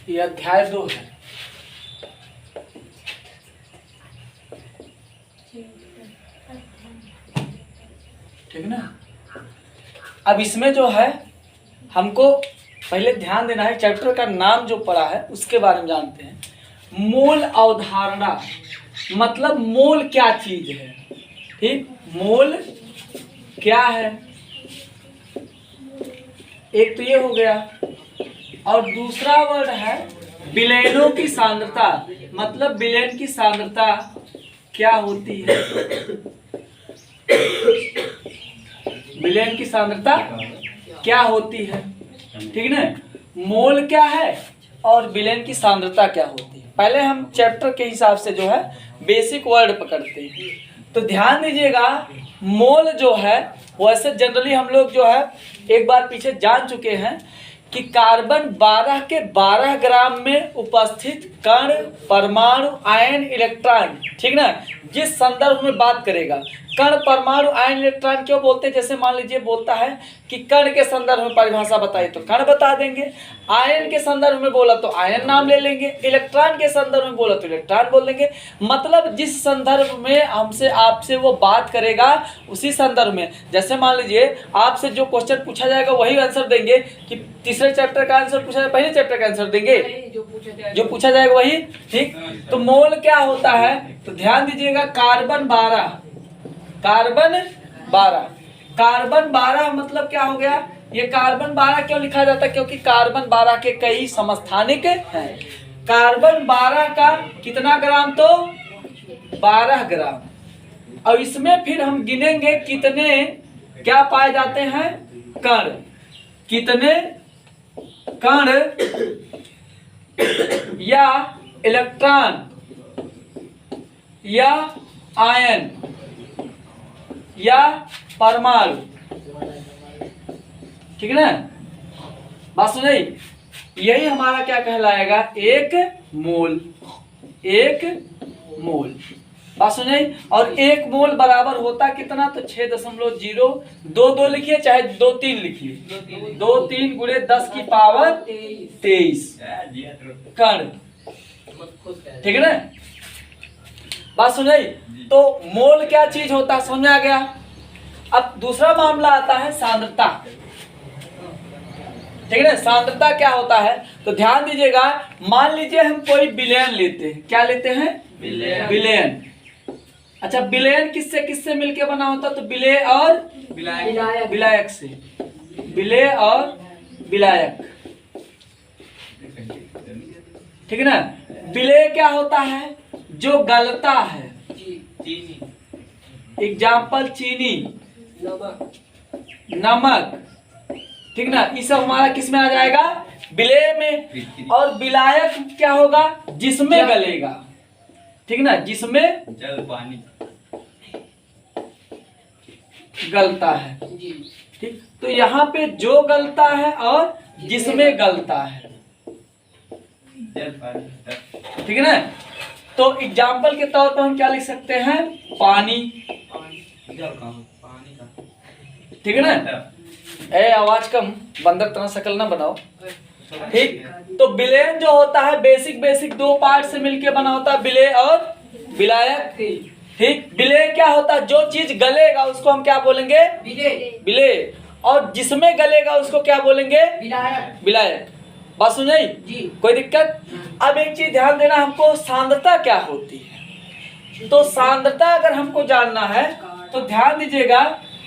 ये अध्याय 2 है। ठीक ना। अब इसमें जो है हमको पहले ध्यान देना है, चैप्टर का नाम जो पढ़ा है उसके बारे में जानते हैं। मूल अवधारणा मतलब मूल क्या चीज है। ठीक, मूल क्या है, एक तो ये हो गया। और दूसरा वर्ड है विलयनों की सांद्रता, मतलब विलयन की सांद्रता क्या होती है। विलयन की सांद्रता क्या होती है, ठीक ना। मोल क्या है और विलयन की सांद्रता क्या होती है। पहले हम चैप्टर के हिसाब से जो है बेसिक वर्ड पकड़ते हैं। तो ध्यान दीजिएगा, मोल जो है वैसे जनरली हम लोग जो है एक बार पीछे जान चुके हैं कि कार्बन 12 के 12 ग्राम में उपस्थित कण, परमाणु, आयन, इलेक्ट्रॉन, ठीक ना, जिस संदर्भ में बात करेगा। कण, परमाणु, आयन, इलेक्ट्रॉन क्यों बोलते हैं, जैसे मान लीजिए बोलता है कि कण के संदर्भ में परिभाषा बताइए तो कण बता देंगे, आयन के संदर्भ में बोला तो आयन नाम ले लेंगे, इलेक्ट्रॉन के संदर्भ में बोला तो इलेक्ट्रॉन बोल देंगे। मतलब जिस संदर्भ में हमसे आपसे वो बात करेगा उसी संदर्भ में। जैसे मान लीजिए आपसे जो क्वेश्चन पूछा जाएगा वही आंसर देंगे कि तीसरे चैप्टर का आंसर पूछा जाए पहले चैप्टर का आंसर देंगे, जो पूछा जाएगा वही। ठीक, तो मोल क्या होता है तो ध्यान दीजिएगा, कार्बन 12, कार्बन 12, कार्बन 12 मतलब क्या हो गया। ये कार्बन 12 क्यों लिखा जाता है, क्योंकि कार्बन 12 के कई समस्थानिक हैं। कार्बन 12 का कितना ग्राम, तो 12 ग्राम। और इसमें फिर हम गिनेंगे कितने क्या पाए जाते हैं, कण, कितने कण या इलेक्ट्रॉन या आयन या परमाणु, ठीक है ना। बात सुनिए, यही हमारा क्या कहलाएगा, एक मोल, एक मोल। बात सुनिए, और एक मोल बराबर होता कितना, तो 6.022 लिखिए चाहे 23 लिखिए, 23 गुणे 10 की पावर 23 कण, ठीक है ना। बात सुनिए, तो मोल क्या चीज होता है समझ में आ गया। अब दूसरा मामला आता है सांद्रता, ठीक है ना। सांद्रता क्या होता है तो ध्यान दीजिएगा, मान लीजिए हम कोई विलयन लेते हैं, क्या लेते हैं, विलयन। अच्छा, विलयन किससे किससे मिलके बना होता, तो विलेय और विलायक से, विलेय और विलायक, ठीक है ना। विलेय क्या होता है, जो गलता है, एग्जाम्पल चीनी, नमक, ठीक ना, ये सब हमारा किस में आ जाएगा, विलेय में। और विलायक क्या होगा, जिसमें गलेगा, ठीक ना, जिसमें जल पानी गलता है। ठीक, तो यहाँ पे जो गलता है और जिसमें गलता है, जल पानी, ठीक है ना। तो एग्जाम्पल के तौर पर हम क्या लिख सकते हैं, पानी, ठीक है ना। ए आवाज कम, बंदर तरह शकल ना बनाओ। ठीक, तो विलयन जो होता है बेसिक दो पार्ट से मिलके बना होता है, विलेय और विलायक। ठीक, विलेय क्या होता है, जो चीज गलेगा उसको हम क्या बोलेंगे, विलेय, और जिसमें गलेगा उसको क्या बोलेंगे, विलायक। बात सुनिए, कोई दिक्कत। अब एक चीज ध्यान देना, हमको सांद्रता क्या होती है। तो सांद्रता अगर हमको जानना है तो ध्यान दीजिएगा,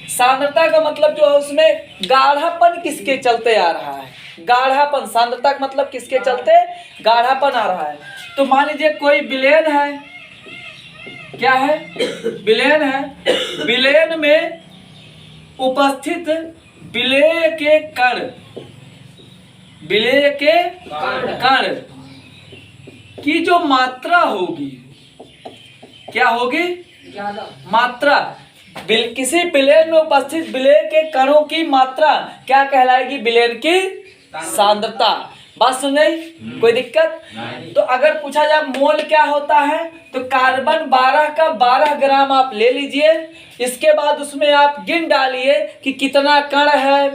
सांद्रता का मतलब जो है उसमें गाढ़ापन किसके चलते आ रहा है, गाढ़ापन। सांद्रता का मतलब किसके चलते गाढ़ापन आ रहा है। तो मान लीजिए कोई विलयन है, क्या है, विलयन है, विलयन में उपस्थित विलेय के कण, विलेय के कण की जो मात्रा होगी, क्या होगी, मात्रा। किसी विलयन में उपस्थित विलेय के कणों की मात्रा क्या कहलाएगी, विलयन की सांद्रता। बात सुन गई, कोई दिक्कत। तो अगर पूछा जाए मोल क्या होता है, तो कार्बन 12 का 12 ग्राम आप ले लीजिए, इसके बाद उसमें आप गिन डालिए कि कितना कण है,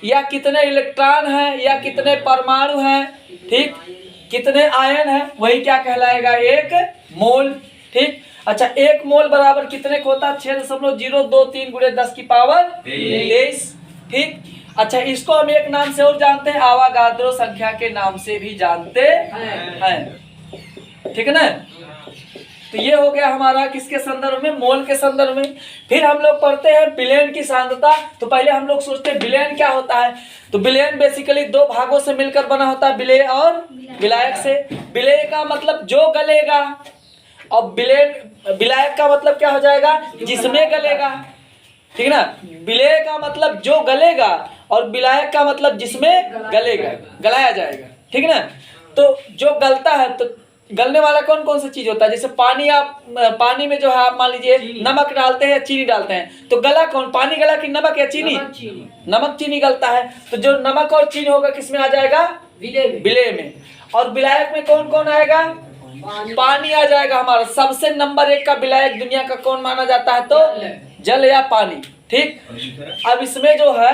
या कितने इलेक्ट्रॉन हैं या कितने परमाणु हैं, ठीक, कितने आयन हैं, वही क्या कहलाएगा, एक मोल। ठीक, अच्छा, एक मोल बराबर कितने का होता है, 6.023 गुणे 10 की पावर 23। ठीक, अच्छा, इसको हम एक नाम से और जानते हैं, आवागाद्रो संख्या के नाम से भी जानते हैं। ठीक है ना। तो ये हो गया हमारा किसके संदर्भ में, मोल के संदर्भ में। फिर हम लोग पढ़ते हैं विलयन की सांद्रता। तो पहले हम लोग सोचते हैं विलयन क्या होता है। तो विलयन बेसिकली दो भागों से मिलकर बना होता है, विलेय और विलायक से। विलेय का मतलब जो गलेगा, और विलायक का मतलब क्या हो जाएगा, जिसमें गलेगा। ठीक है ना। विलेय का मतलब जो गलेगा और विलायक का मतलब जिसमें गलेगा, गलाया जाएगा। ठीक है ना। तो जो गलता है, तो गलने वाला कौन कौन सा चीज होता है, जैसे पानी, आप पानी में जो है आप मान लीजिए नमक डालते हैं या चीनी डालते हैं, तो गला कौन, पानी गला कि नमक या चीनी, नमक चीनी गलता है। तो जो नमक और चीनी होगा किसमें आ जाएगा, विलेय में। और विलायक में कौन कौन आएगा, पानी आ जाएगा हमारा। सबसे नंबर 1 का विलायक दुनिया का कौन माना जाता है, तो जल या पानी। ठीक, अब इसमें जो है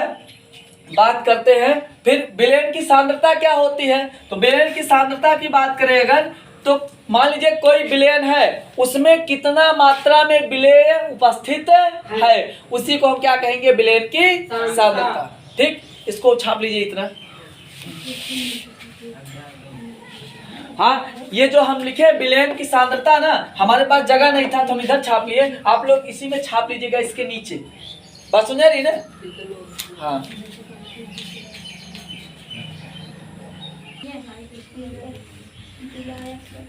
बात करते हैं फिर विलयन की सांद्रता क्या होती है। तो विलयन की सांद्रता की बात करें अगर, तो मान लीजिए कोई विलयन है, उसमें कितना मात्रा में विलेय उपस्थित है, उसी को हम क्या कहेंगे, विलयन की सांद्रता। ठीक, इसको छाप लीजिए इतना। हाँ, ये जो हम लिखे विलयन की सांद्रता ना, हमारे पास जगह नहीं था तो हम इधर छाप लिए, आप लोग इसी में छाप लीजिएगा, इसके नीचे। बात सुन रही ना। हाँ,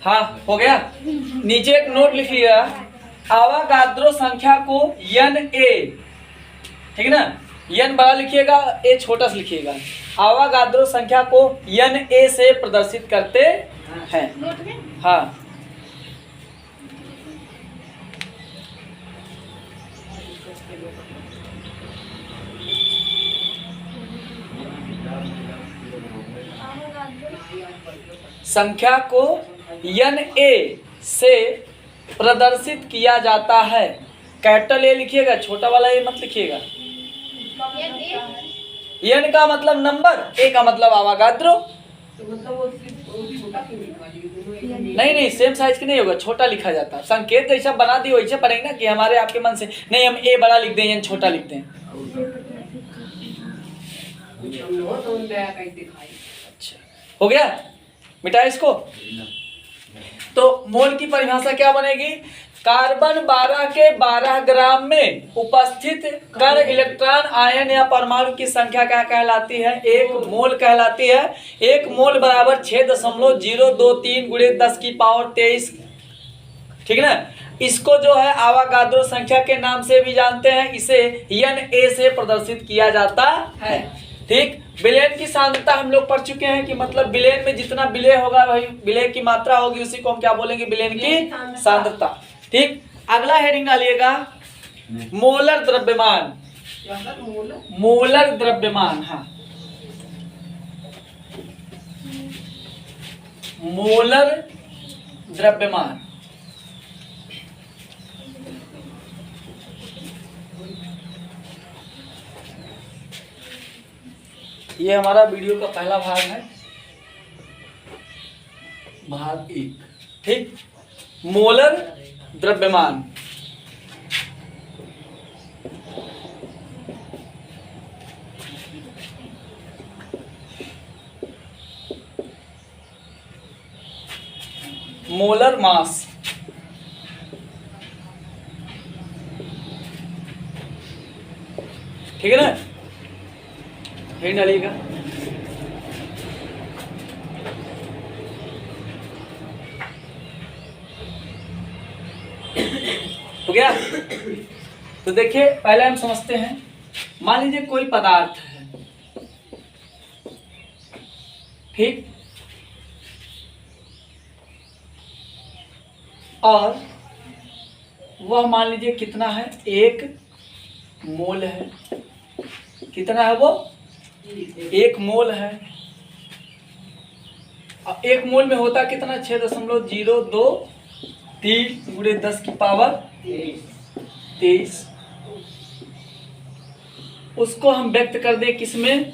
हाँ, हो गया। नीचे एक नोट लिखिएगा, आवागाद्रो संख्या को Na, ठीक है ना, n बड़ा लिखिएगा, a छोटा सा लिखिएगा। आवागाद्रो संख्या को Na से प्रदर्शित करते हैं। हाँ, संख्या को Na से प्रदर्शित किया जाता है। कैपिटल ए लिखिएगा, छोटा वाला ए मत लिखिएगा। n का मतलब नंबर, a का मतलब आवागाद्रो। नहीं, सेम साइज की नहीं होगा, छोटा लिखा जाता है। संकेत जैसा बना दी वैसे पढ़ेंगे ना, कि हमारे आपके मन से नहीं, हम a बड़ा लिख दें, n छोटा लिख दें। अच्छा, हो गया, मिटा इसको। तो मोल की परिभाषा क्या बनेगी, कार्बन 12 के 12 ग्राम में उपस्थित कण, इलेक्ट्रॉन, आयन या परमाणु की संख्या क्या कहलाती है, एक मोल कहलाती है। एक मोल बराबर 6.023 गुणे 10 की पावर 23। ठीक है ना। इसको जो है आवागाद्रो संख्या के नाम से भी जानते हैं, इसे Na से प्रदर्शित किया जाता है। ठीक, विलयन की सांद्रता हम लोग पढ़ चुके हैं कि मतलब विलयन में जितना विलेय होगा वही विलेय की मात्रा होगी, उसी को हम क्या बोलेंगे, विलयन की सांद्रता। ठीक, अगला हेडिंग डालिएगा, मोलर द्रव्यमान। मोलर द्रव्यमान, हाँ, मोलर द्रव्यमान। ये हमारा वीडियो का पहला भाग है, भाग 1। ठीक, मोलर द्रव्यमान। मोलर मास, ठीक है ना, हेड डालिएगा। हो गया। तो देखिए, पहले हम समझते हैं, मान लीजिए कोई पदार्थ है, ठीक, और वह मान लीजिए कितना है, 1 मोल है। कितना है वो, 1 मोल है। अब 1 मोल में होता कितना, 6.023 गुणे 10 की पावर 23। उसको हम व्यक्त कर दें किसमें,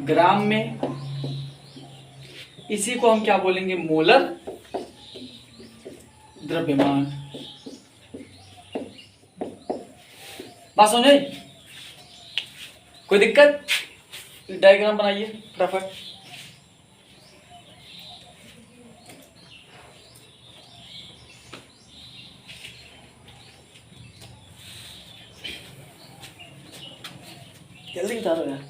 ग्राम में, इसी को हम क्या बोलेंगे, मोलर द्रव्यमान। बात समझे? कोई दिक्कत? डायग्राम बनाइए फटाफट। जल्दी उतारो यार।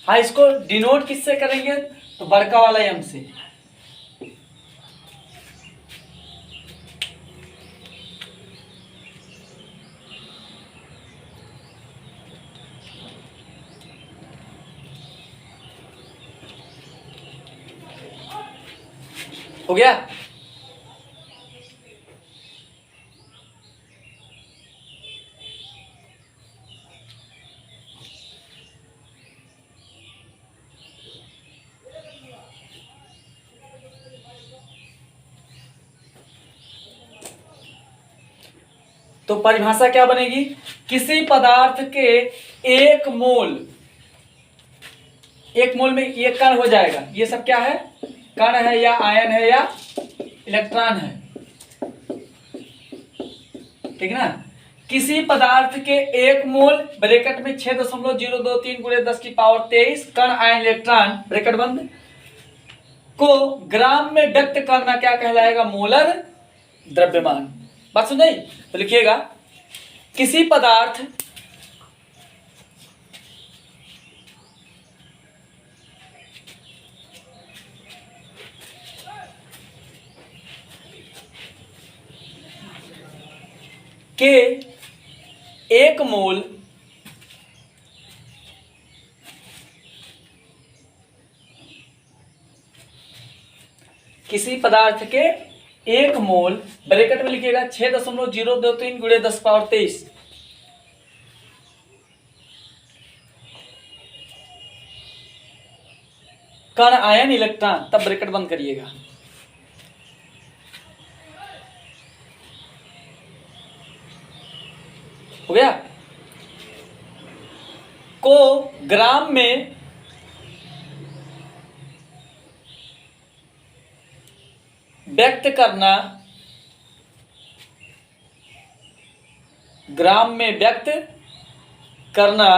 हाँ, इसको डिनोट किससे करेंगे? तो बड़का वाला एम से। हो गया? तो परिभाषा क्या बनेगी? किसी पदार्थ के एक मोल में एक कण हो जाएगा। ये सब क्या है? कण है या आयन है या इलेक्ट्रॉन है। ठीक है ना? किसी पदार्थ के एक मोल ब्रैकेट में 6.023 गुणे 10⁻23 कण आयन इलेक्ट्रॉन ब्रैकेट बंद को ग्राम में व्यक्त करना क्या कहलाएगा? मोलर द्रव्यमान। बात सुन? तो लिखिएगा, किसी पदार्थ के एक मोल किसी पदार्थ के एक मोल ब्रैकेट में लिखिएगा 6.023 गुणे 10⁻23 कण आयन इलेक्ट्रॉन, तब ब्रैकेट बंद करिएगा। हो गया? को ग्राम में व्यक्त करना, ग्राम में व्यक्त करना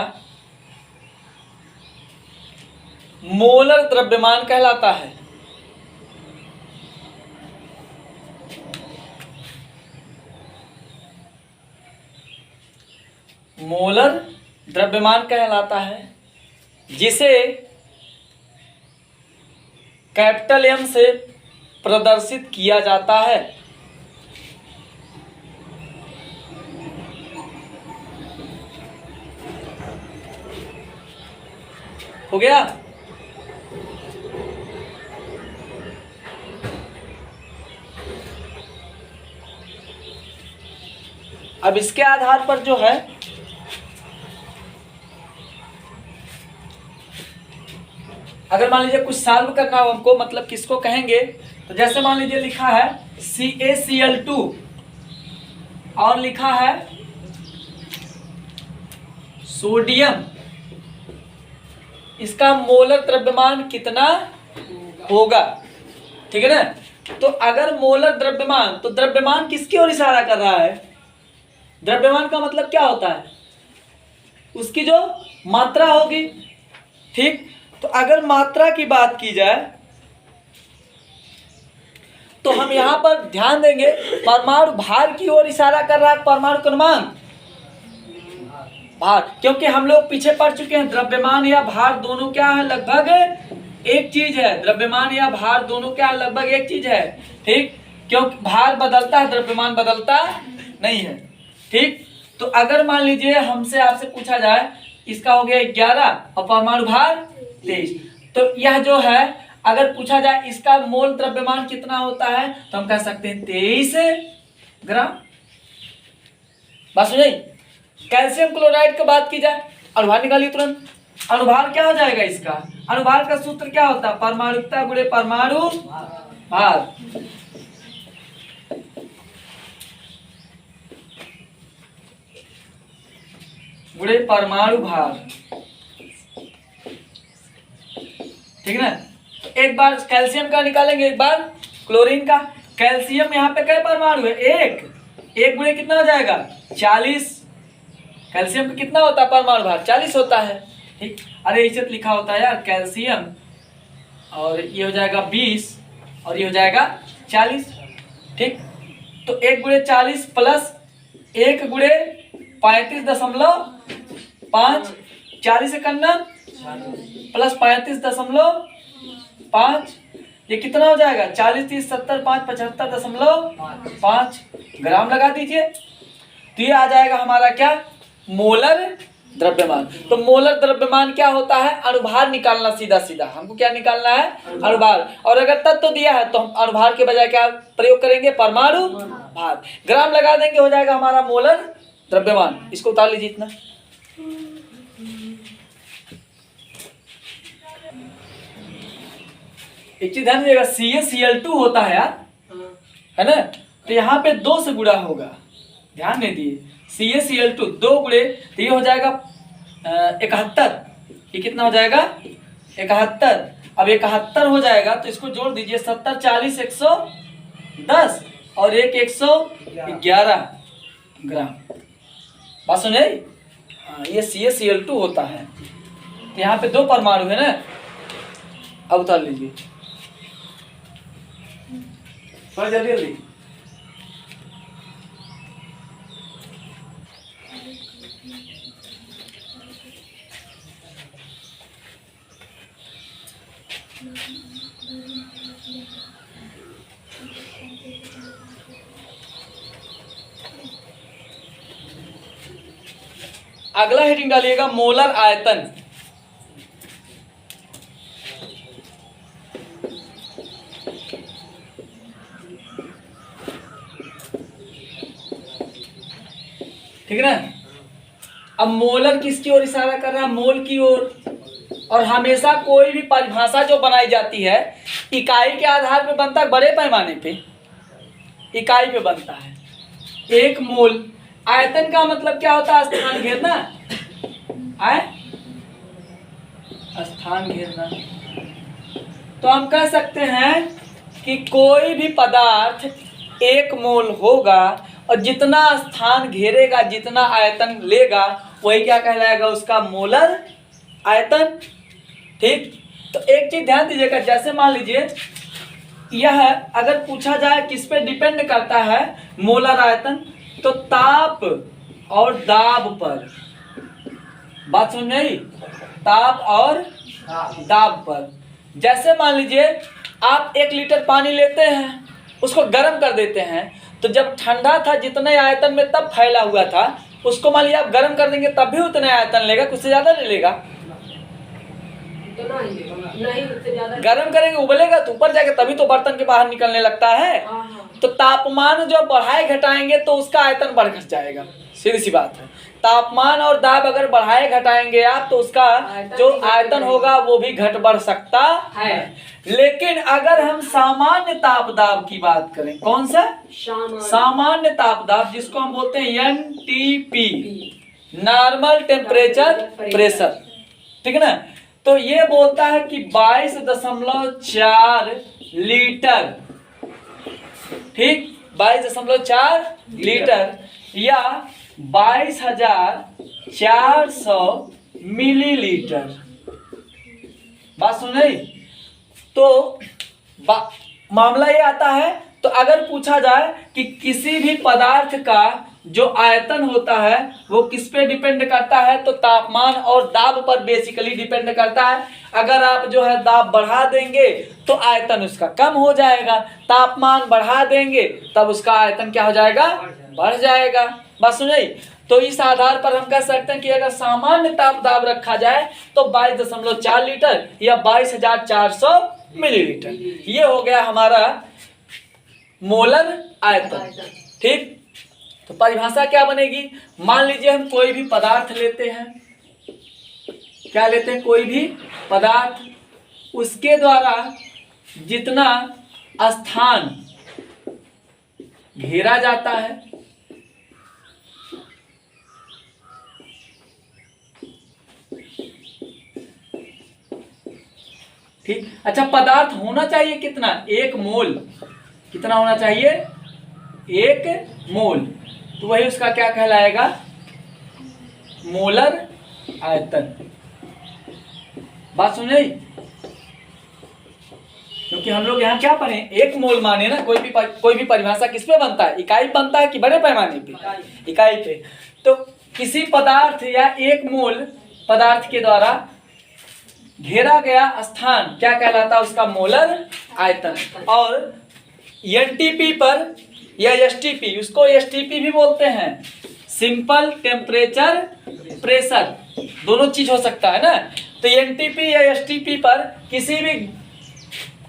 मोलर द्रव्यमान कहलाता है। मोलर द्रव्यमान कहलाता है, जिसे कैपिटल एम से प्रदर्शित किया जाता है। हो गया? अब इसके आधार पर जो है अगर मान लीजिए कुछ सॉल्व करना हो हमको, मतलब किसको कहेंगे, तो जैसे मान लीजिए लिखा है CaCl2 और लिखा है सोडियम, इसका मोलर द्रव्यमान कितना होगा? ठीक है ना? तो अगर मोलर द्रव्यमान, तो द्रव्यमान किसकी ओर इशारा कर रहा है? द्रव्यमान का मतलब क्या होता है? उसकी जो मात्रा होगी। ठीक, तो अगर मात्रा की बात की जाए तो हम यहां पर ध्यान देंगे परमाणु भार की ओर इशारा कर रहा है। परमाणु क्रमांक भार, क्योंकि हम लोग पीछे पढ़ चुके हैं द्रव्यमान या भार दोनों क्या है? लगभग एक चीज है। द्रव्यमान या भार दोनों क्या है? लगभग एक चीज है। ठीक, क्योंकि भार बदलता है, द्रव्यमान बदलता नहीं है। ठीक, तो अगर मान लीजिए हमसे आपसे पूछा जाए, इसका हो गया 11 और परमाणु भार 23, तो यह जो है अगर पूछा जाए इसका मोल द्रव्यमान कितना होता है, तो हम कह सकते हैं 23 ग्राम। बात सुनिए, कैल्शियम क्लोराइड की बात की जाए, अनुभार निकालिए तुरंत। अनुभार क्या हो जाएगा? इसका अनुभार का सूत्र क्या होता है? परमाणुकता गुणे परमाणु भार। गुणे परमाणु भार। ठीक ना। तो एक बार कैल्शियम का निकालेंगे, एक बार क्लोरीन का। कैल्शियम यहाँ पे कई परमाणु है? एक गुणे कितना हो जाएगा? 40। कैल्शियम का कितना होता है परमाणु भार? 40 होता है। ठीक, अरे इज्जत लिखा होता है यार, कैल्शियम और ये हो जाएगा 20 और ये हो जाएगा 40। ठीक, तो 1 गुणे 40 प्लस 1 गुणे 35.5, 40 से करना प्लस 35.5, ये कितना हो जाएगा? 40, 30, 70, 5, 75.5 ग्राम लगा दीजिए। तो ये आ जाएगा हमारा क्या? मोलर द्रव्यमान। तो मोलर द्रव्यमान क्या होता है? अणुभार निकालना, सीधा सीधा हमको क्या निकालना है? अणुभार। और अगर तत्व तो दिया है तो हम अणुभार के बजाय क्या प्रयोग करेंगे? परमाणु भार। ग्राम लगा देंगे, हो जाएगा हमारा मोलर द्रव्यमान। इसको उतार लीजिए इतना। एक चीज ध्यान दीजिएगा, CaCl2 होता है यार, है ना। तो यहाँ पे 2 से गुणा होगा, ध्यान नहीं दिए। CaCl2 2 गुणे, तो ये हो जाएगा 71। ये कितना हो जाएगा? 71। अब 71 हो जाएगा तो इसको जोड़ दीजिए, 70, 40, 110 और 111 ग्राम। बात समझ आई? ये CaCl2 होता है। तो यहाँ पे 2 परमाणु है ना। अब उतार लीजिए थोड़ा जल्दी जल्दी। अगला हेडिंग डालिएगा मोलर आयतन। ठीक है ना। अब मोलर किसकी ओर इशारा कर रहा है? मोल की ओर। और हमेशा कोई भी परिभाषा जो बनाई जाती है इकाई के आधार पे बनता है, बड़े पैमाने पे इकाई पे बनता है। 1 मोल। आयतन का मतलब क्या होता है? स्थान घेरना। स्थान घेरना। तो हम कह सकते हैं कि कोई भी पदार्थ 1 मोल होगा और जितना स्थान घेरेगा, जितना आयतन लेगा, वही क्या कहलाएगा? उसका मोलर आयतन। ठीक, तो एक चीज ध्यान दीजिएगा, जैसे मान लीजिए यह अगर पूछा जाए किस पे डिपेंड करता है मोलर आयतन, तो ताप और दाब पर। बात समझ में आई? ताप और दाब पर। जैसे मान लीजिए आप 1 लीटर पानी लेते हैं, उसको गर्म कर देते हैं, तो जब ठंडा था जितने आयतन में तब फैला हुआ था, उसको मान लीजिए आप गर्म कर देंगे तब भी उतने आयतन लेगा, कुछ से ज्यादा नहीं लेगा। गर्म करेंगे उबलेगा तो ऊपर जाके तभी तो बर्तन के बाहर निकलने लगता है। तो तापमान जो बढ़ाए घटाएंगे तो उसका आयतन बढ़ घट जाएगा, सीधी सी बात है। तापमान और दाब अगर बढ़ाए घटाएंगे आप तो उसका जो आयतन होगा वो भी घट बढ़ सकता है। लेकिन अगर हम सामान्य ताप दाब की बात करें, कौन सा? सामान्य ताप दाब, जिसको हम बोलते हैं NTP, नॉर्मल टेम्परेचर प्रेशर। ठीक है ना। तो ये बोलता है कि 22.4 लीटर। ठीक, 22.4 लीटर या 22,400 मिलीलीटर। बात सुन रही? तो मामला ये आता है, तो अगर पूछा जाए कि किसी भी पदार्थ का जो आयतन होता है वो किस पे डिपेंड करता है, तो तापमान और दाब पर बेसिकली डिपेंड करता है। अगर आप जो है दाब बढ़ा देंगे तो आयतन उसका कम हो जाएगा, तापमान बढ़ा देंगे तब उसका आयतन क्या हो जाएगा? बढ़ जाएगा। बस सुनिए, तो इस आधार पर हम कह सकते हैं कि अगर सामान्य ताप दाब रखा जाए तो 22.4 लीटर या 22,400 मिलीलीटर, ये हो गया हमारा मोलर आयतन। ठीक, तो परिभाषा क्या बनेगी? मान लीजिए हम कोई भी पदार्थ लेते हैं, क्या लेते हैं? कोई भी पदार्थ, उसके द्वारा जितना स्थान घेरा जाता है, ठीक। अच्छा, पदार्थ होना चाहिए कितना? 1 मोल। कितना होना चाहिए? 1 मोल। तो वही उसका क्या कहलाएगा? मोलर आयतन। बात सुन रही? क्योंकि हम लोग यहाँ क्या पढ़े? 1 मोल माने ना, कोई भी परिभाषा किस पे बनता है? इकाई बनता है कि बड़े पैमाने पे? इकाई पे। तो किसी पदार्थ या 1 मोल पदार्थ के द्वारा घेरा गया स्थान क्या कहलाता है? उसका मोलर आयतन। और एनटीपी पर या एसटीपी, उसको एसटीपी भी बोलते हैं, सिंपल टेम्परेचर प्रेशर, दोनों चीज हो सकता है ना। तो एनटीपी या एसटीपी पर किसी भी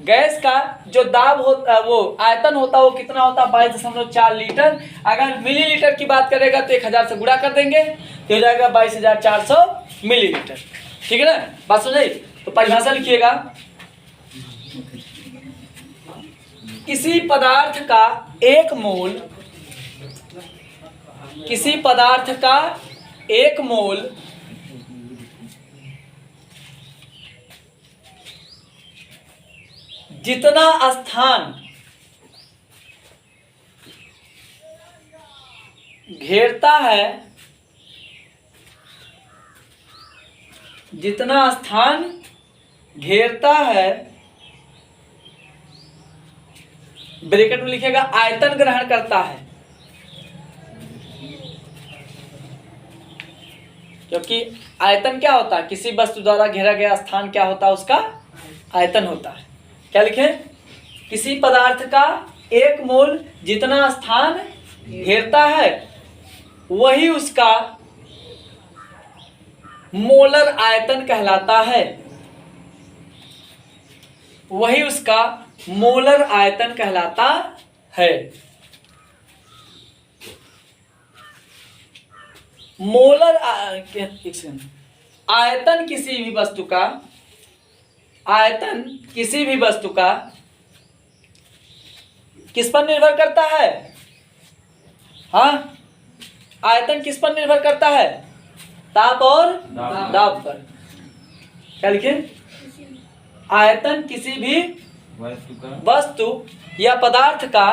गैस का जो दाब होता, वो आयतन होता है, वो कितना होता है? 22.4 लीटर। अगर मिलीलीटर की बात करेगा तो 1000 से गुणा कर देंगे तो हो जाएगा 22,400 मिलीलीटर। ठीक है ना? बात समझिए। तो परिभाषा लिखिएगा, किसी पदार्थ का 1 मोल, किसी पदार्थ का 1 मोल जितना स्थान घेरता है, जितना स्थान घेरता है, ब्रैकेट में लिखेगा आयतन ग्रहण करता है, क्योंकि आयतन क्या होता है? किसी वस्तु द्वारा घेरा गया स्थान क्या होता है? उसका आयतन होता है। क्या लिखें? किसी पदार्थ का 1 मोल जितना स्थान घेरता है वही उसका मोलर आयतन कहलाता है, वही उसका मोलर आयतन कहलाता है। मोलर आयतन किसी भी वस्तु का, आयतन किसी भी वस्तु का किस पर निर्भर करता है? हाँ, आयतन किस पर निर्भर करता है? ताप और दाब पर। क्या लिखे? आयतन किसी भी वस्तु या पदार्थ का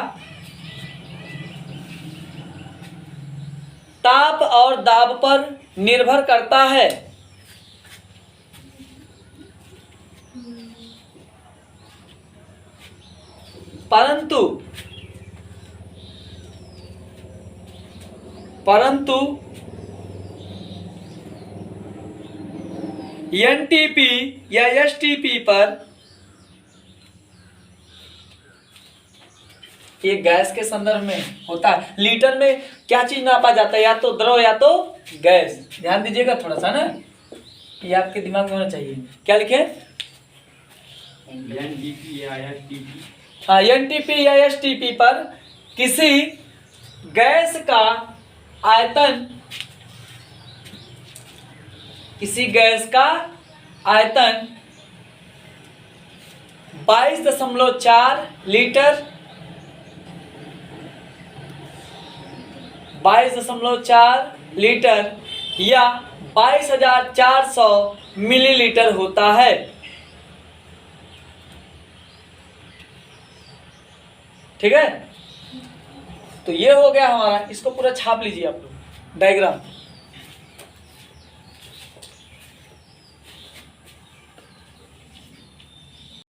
ताप और दाब पर निर्भर करता है। परंतु एनटीपी या एसटीपी पर, ये गैस के संदर्भ में होता है। लीटर में क्या चीज नापा जाता है? या तो द्रव या तो गैस। ध्यान दीजिएगा थोड़ा सा ना, ये आपके दिमाग में होना चाहिए। क्या लिखे? एनटीपी या एसटीपी। हाँ, एनटीपी या एसटीपी पर किसी गैस का आयतन, किसी गैस का आयतन 22.4 लीटर, 22.4 लीटर या 22,400 मिलीलीटर होता है। ठीक है? तो ये हो गया हमारा। इसको पूरा छाप लीजिए आप लोग, डायग्राम।